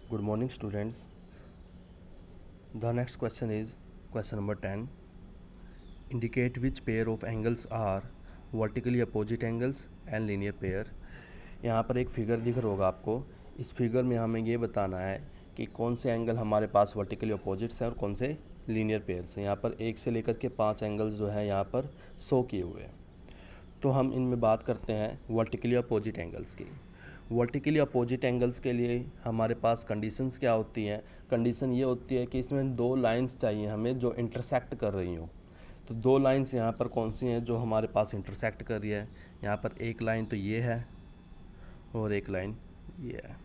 Good morning, students. The next question is question number 10. Indicate which pair of angles are vertically opposite angles and linear pair. यहाँ पर एक figure दिख रहा होगा आपको। इस फिगर में हमें ये बताना है कि कौन से एंगल हमारे पास वर्टिकली अपोजिट्स हैं और कौन से लीनियर पेयर्स हैं। यहाँ पर 1 से लेकर के 5 एंगल्स जो है यहाँ पर शो किए हुए हैं। तो हम इनमें बात करते हैं वर्टिकली अपोजिट एंगल्स की। वर्टिकली अपोजिट एंगल्स के लिए हमारे पास कंडीशंस क्या होती हैं। कंडीशन ये होती है कि इसमें 2 लाइंस चाहिए हमें जो इंटरसेक्ट कर रही हों। तो 2 लाइंस यहाँ पर कौन सी हैं जो हमारे पास इंटरसेक्ट कर रही है। यहाँ पर एक लाइन तो ये है और एक लाइन ये है।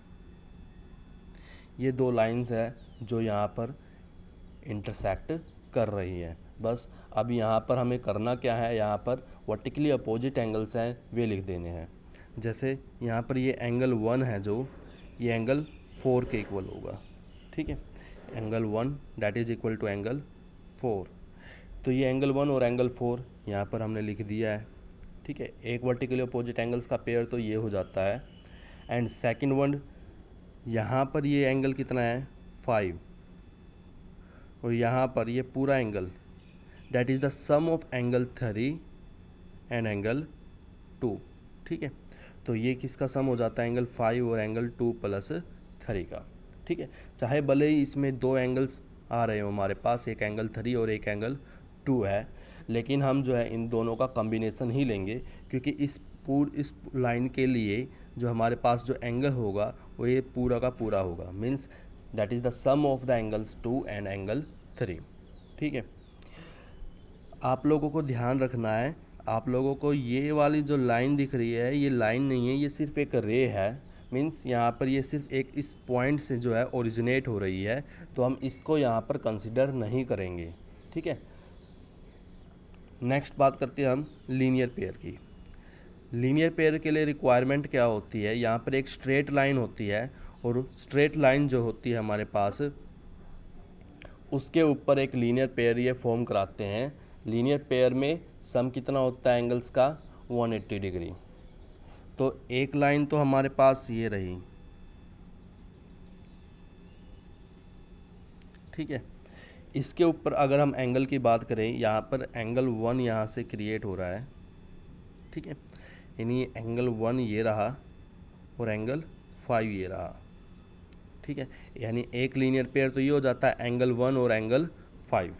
ये 2 लाइंस है जो यहाँ पर इंटरसेक्ट कर रही है। बस अब यहाँ पर हमें करना क्या है, यहाँ पर वर्टिकली अपोजिट एंगल्स हैं वे लिख देने हैं। जैसे यहाँ पर ये एंगल 1 है जो ये एंगल 4 के इक्वल होगा। ठीक है, angle 1 that is equal to angle 4। तो ये एंगल 1 और एंगल 4 यहाँ पर हमने लिख दिया है। ठीक है, एक वर्टिकली अपोजिट एंगल्स का पेयर तो ये हो जाता है। एंड सेकंड वन यहाँ पर ये एंगल कितना है 5 और यहाँ पर ये पूरा angle that is the sum of angle 3 and angle 2। ठीक है, तो ये किसका सम हो जाता है एंगल 5 और एंगल 2 प्लस 3 का। ठीक है, चाहे भले ही इसमें 2 एंगल्स आ रहे हो हमारे पास, एक एंगल 3 और एक एंगल 2 है, लेकिन हम जो है इन दोनों का कॉम्बिनेशन ही लेंगे क्योंकि इस लाइन के लिए जो हमारे पास जो एंगल होगा वो ये पूरा का पूरा होगा। Means that is the sum of the angles 2 and angle 3। ठीक है, आप लोगों को ध्यान रखना है, आप लोगों को ये वाली जो लाइन दिख रही है ये लाइन नहीं है, ये सिर्फ एक रे है। मीन्स यहाँ पर ये सिर्फ एक इस पॉइंट से जो है ओरिजिनेट हो रही है, तो हम इसको यहाँ पर कंसिडर नहीं करेंगे। ठीक है, नेक्स्ट बात करते हैं हम लीनियर पेयर की। लीनियर पेयर के लिए रिक्वायरमेंट क्या होती है, यहाँ पर एक स्ट्रेट लाइन होती है और स्ट्रेट लाइन जो होती है हमारे पास उसके ऊपर एक लीनियर पेयर ये फॉर्म कराते हैं। लीनियर पेयर में सम कितना होता है एंगल्स का 180 डिग्री। तो एक लाइन तो हमारे पास ये रही। ठीक है, इसके ऊपर अगर हम एंगल की बात करें, यहाँ पर एंगल 1 यहाँ से क्रिएट हो रहा है। ठीक है, यानी एंगल 1 ये रहा और एंगल 5 ये रहा। ठीक है, यानी एक लीनियर पेयर तो ये हो जाता है एंगल 1 और एंगल 5।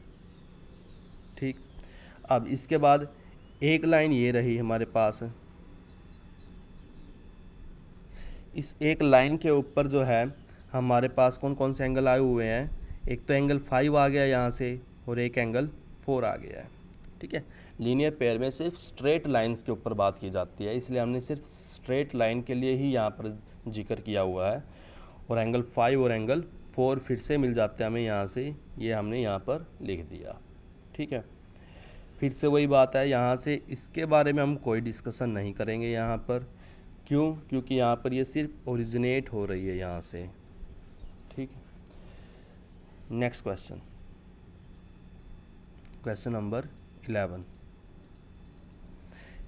ठीक, अब इसके बाद एक लाइन ये रही हमारे पास। इस एक लाइन के ऊपर जो है हमारे पास कौन कौन से एंगल आए हुए हैं, एक तो एंगल 5 आ गया यहाँ से और एक एंगल 4 आ गया है। ठीक है, लीनियर पेयर में सिर्फ स्ट्रेट लाइंस के ऊपर बात की जाती है, इसलिए हमने सिर्फ स्ट्रेट लाइन के लिए ही यहाँ पर जिक्र किया हुआ है। और एंगल 5 और एंगल 4 फिर से मिल जाते हैं हमें यहाँ से, ये हमने यहाँ पर लिख दिया। ठीक है, फिर से वही बात है, यहाँ से इसके बारे में हम कोई डिस्कशन नहीं करेंगे यहाँ पर। क्यों? क्योंकि यहाँ पर ये सिर्फ ओरिजिनेट हो रही है यहाँ से। ठीक है, next question, question number 11।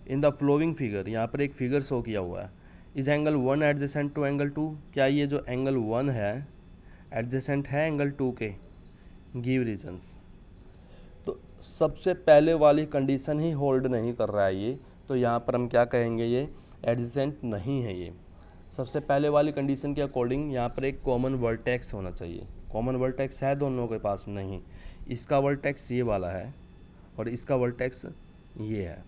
In the following figure, यहाँ पर एक फिगर शो किया हुआ है। Is angle 1 adjacent to angle 2? क्या ये जो एंगल 1 है एडजेसेंट है एंगल 2 के? Give reasons. तो सबसे पहले वाली कंडीशन ही होल्ड नहीं कर रहा है ये, तो यहाँ पर हम क्या कहेंगे, ये एडजेसेंट नहीं है। ये सबसे पहले वाली कंडीशन के अकॉर्डिंग यहाँ पर एक कॉमन वर्टेक्स होना चाहिए। कॉमन वर्टेक्स है दोनों के पास? नहीं, इसका वर्टेक्स ये वाला है और इसका वर्टेक्स ये है।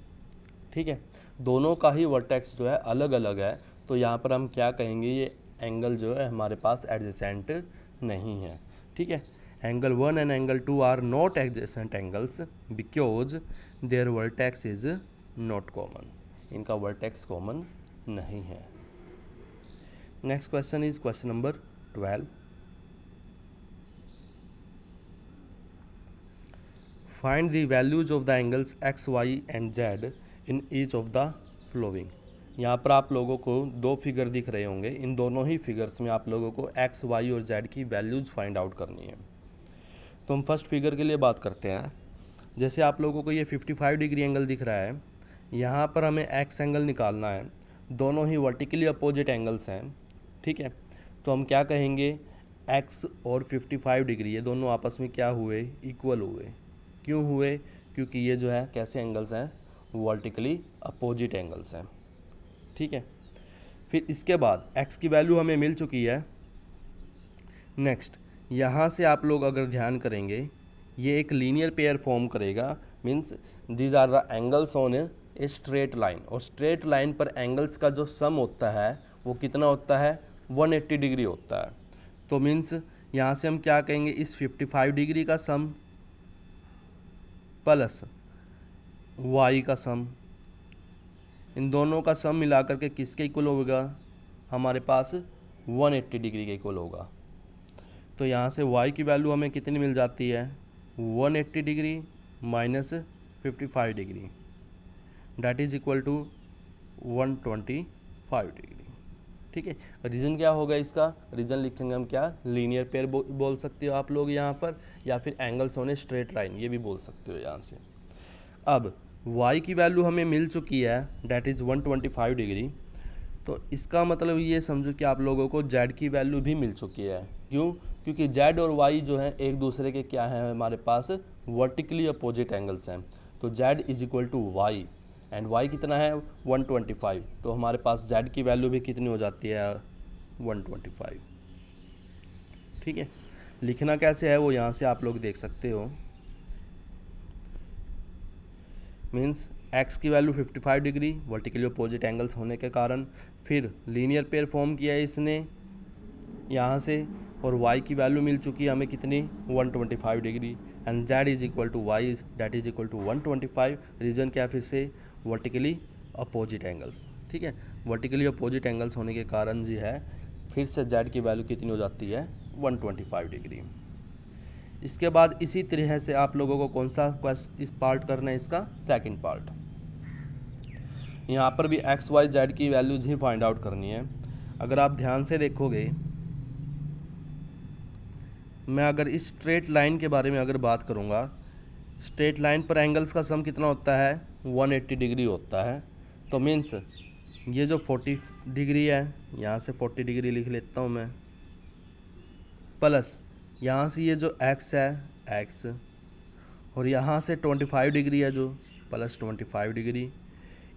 ठीक है, दोनों का ही वर्टेक्स जो है अलग अलग है, तो यहाँ पर हम क्या कहेंगे, ये एंगल जो है हमारे पास एडजेसेंट नहीं है। ठीक है, angle 1 and angle 2 are not adjacent angles because their vertex is not common. इनका वर्टेक्स कॉमन नहीं है। Next question is question number 12। Find the values of the angles x y and z in each of the following. यहाँ पर आप लोगों को 2 figure दिख रहे होंगे, इन दोनों ही फिगर्स में आप लोगों को एक्स वाई और जेड की वैल्यूज फाइंड आउट करनी है। तो हम फर्स्ट फिगर के लिए बात करते हैं। जैसे आप लोगों को ये 55 डिग्री एंगल दिख रहा है, यहाँ पर हमें एक्स एंगल निकालना है। दोनों ही वर्टिकली अपोजिट एंगल्स हैं। ठीक है, तो हम क्या कहेंगे, एक्स और 55 डिग्री ये दोनों आपस में क्या हुए, इक्वल हुए। क्यों हुए? क्योंकि ये जो है कैसे एंगल्स हैं, वर्टिकली अपोजिट एंगल्स हैं। ठीक है, फिर इसके बाद एक्स की वैल्यू हमें मिल चुकी है। नेक्स्ट यहाँ से आप लोग अगर ध्यान करेंगे, ये एक लीनियर पेयर फॉर्म करेगा, means these are the angles on a straight line, और स्ट्रेट लाइन पर एंगल्स का जो सम होता है वो कितना होता है, 180 डिग्री होता है। तो मीन्स यहाँ से हम क्या कहेंगे, इस 55 डिग्री का सम प्लस वाई का सम, इन दोनों का सम मिलाकर के किसके इक्वल होगा, हमारे पास 180 डिग्री के इक्वल होगा। तो यहाँ से y की वैल्यू हमें कितनी मिल जाती है, 180 degree minus 55 degree, that is equal to 125 degree. ठीक है, रीजन क्या होगा इसका, रीजन लिखेंगे हम क्या, लीनियर पेयर बोल सकते हो आप लोग यहाँ पर, या फिर angles on a straight line ये भी बोल सकते हो यहाँ से। अब y की वैल्यू हमें मिल चुकी है, डैट इज 125 डिग्री। तो इसका मतलब ये समझो कि आप लोगों को z की वैल्यू भी मिल चुकी है। क्यों? क्योंकि z और y जो है एक दूसरे के क्या है, हमारे पास वर्टिकली अपोजिट एंगल्स हैं। तो z is equal to y, and y कितना है, 125। तो हमारे पास z की वैल्यू भी कितनी हो जाती है, 125। ठीक है, लिखना कैसे है वो यहाँ से आप लोग देख सकते हो। मीन्स x की value 55 degree, vertically opposite angles होने के कारण, फिर लीनियर पेयर फॉर्म किया है इसने यहाँ से, और y की वैल्यू मिल चुकी है हमें कितनी, 125 degree, and z is equal to y, that is equal to 125। Reason क्या है, फिर से वर्टिकली अपोजिट एंगल्स। ठीक है, वर्टिकली अपोजिट एंगल्स होने के कारण जी है, फिर से z की वैल्यू कितनी हो जाती है, 125 डिग्री। इसके बाद इसी तरह से आप लोगों को कौन सा इस पार्ट करना है, इसका सेकंड पार्ट। यहाँ पर भी एक्स वाई जेड की वैल्यूज ही फाइंड आउट करनी है। अगर आप ध्यान से देखोगे, मैं अगर इस स्ट्रेट लाइन के बारे में अगर बात करूँगा, स्ट्रेट लाइन पर एंगल्स का सम कितना होता है, 180 डिग्री होता है। तो मीन्स ये जो 40 डिग्री है, यहाँ से 40 डिग्री लिख लेता हूँ मैं, प्लस यहाँ से ये जो x है x, और यहाँ से 25 डिग्री है जो प्लस 25 डिग्री,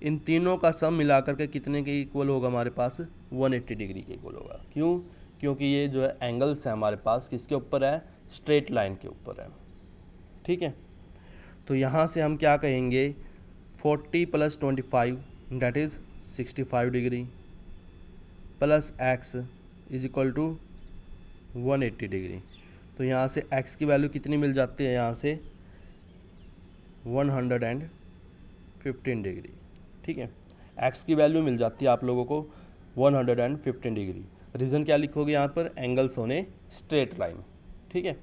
इन तीनों का सम मिलाकर के कितने के इक्वल होगा, हमारे पास 180 डिग्री के इक्वल होगा। क्यों? क्योंकि ये जो है एंगल्स है हमारे पास किसके ऊपर है, स्ट्रेट लाइन के ऊपर है। ठीक है, तो यहाँ से हम क्या कहेंगे, 40 plus 25 that is 65 degree, plus x is equal to 180 degree. तो यहाँ से x की वैल्यू कितनी मिल जाती है, यहाँ से 115 डिग्री। ठीक है, x की वैल्यू मिल जाती है आप लोगों को 115 डिग्री। रीज़न क्या लिखोगे यहाँ पर, angles on a straight line. ठीक है,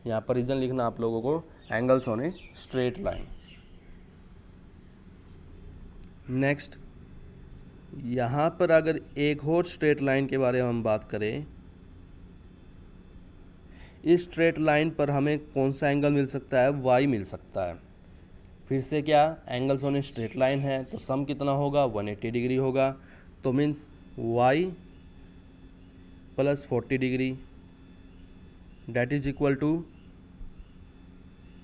यहाँ पर रीज़न लिखना आप लोगों को, angles on a straight line. Next यहाँ पर अगर एक और स्ट्रेट लाइन के बारे में हम बात करें, इस स्ट्रेट लाइन पर हमें कौन सा एंगल मिल सकता है, y मिल सकता है। फिर से क्या, angles on a straight line है तो सम कितना होगा, 180 डिग्री होगा। तो means y plus 40 degree that is equal to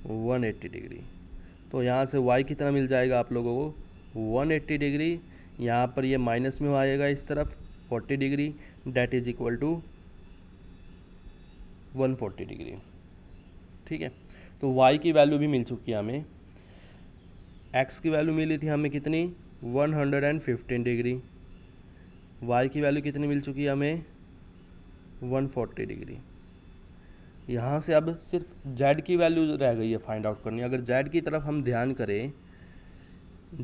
180 degree. तो यहाँ से y कितना मिल जाएगा आप लोगों को, 180 डिग्री, यहाँ पर ये माइनस में आएगा इस तरफ 40 degree, that is equal to 140 degree. ठीक है, तो y की वैल्यू भी मिल चुकी है हमें। x की वैल्यू मिली थी हमें कितनी, 115 डिग्री, y की वैल्यू कितनी मिल चुकी है हमें, 140 डिग्री। यहाँ से अब सिर्फ z की वैल्यू रह गई है फाइंड आउट करनी। अगर z की तरफ हम ध्यान करें,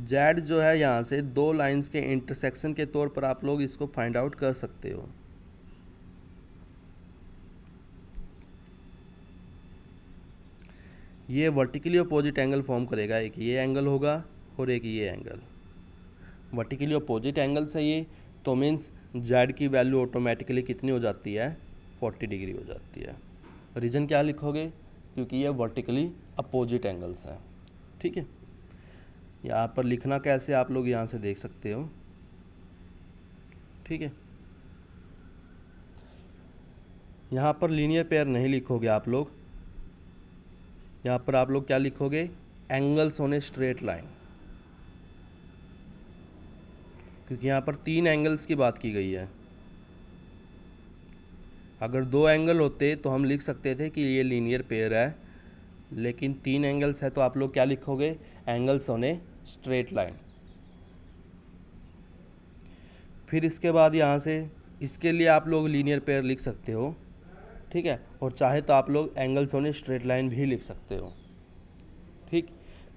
z जो है यहाँ से दो लाइंस के इंटरसेक्शन के तौर पर आप लोग इसको फाइंड आउट कर सकते हो। ये वर्टिकली अपोजिट एंगल फॉर्म करेगा, एक ये एंगल होगा और एक ये एंगल। वर्टिकली अपोजिट एंगल से ये, तो मीन्स z की वैल्यू ऑटोमेटिकली कितनी हो जाती है, 40 डिग्री हो जाती है। रीजन क्या लिखोगे, क्योंकि ये वर्टिकली अपोजिट एंगल्स हैं। ठीक है, यहाँ पर लिखना कैसे आप लोग यहाँ से देख सकते हो। ठीक है, यहाँ पर लीनियर पेयर नहीं लिखोगे आप लोग, यहाँ पर आप लोग क्या लिखोगे, angles on a straight line, क्योंकि यहाँ पर 3 एंगल्स की बात की गई है। अगर 2 एंगल होते तो हम लिख सकते थे कि ये लीनियर पेयर है, लेकिन 3 एंगल्स है तो आप लोग क्या लिखोगे, angles on a straight line. फिर इसके बाद यहाँ से इसके लिए आप लोग लीनियर पेयर लिख सकते हो, ठीक है, और चाहे तो आप लोग angles on a straight line भी लिख सकते हो, ठीक।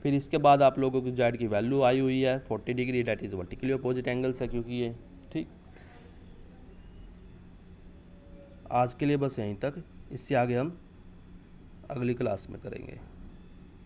फिर इसके बाद आप लोगों की जेड की वैल्यू आई हुई है 40 degree, that is vertically opposite angles है क्योंकि ये, ठीक। आज के लिए बस यहीं तक, इससे आगे हम अगली क्लास में करेंगे।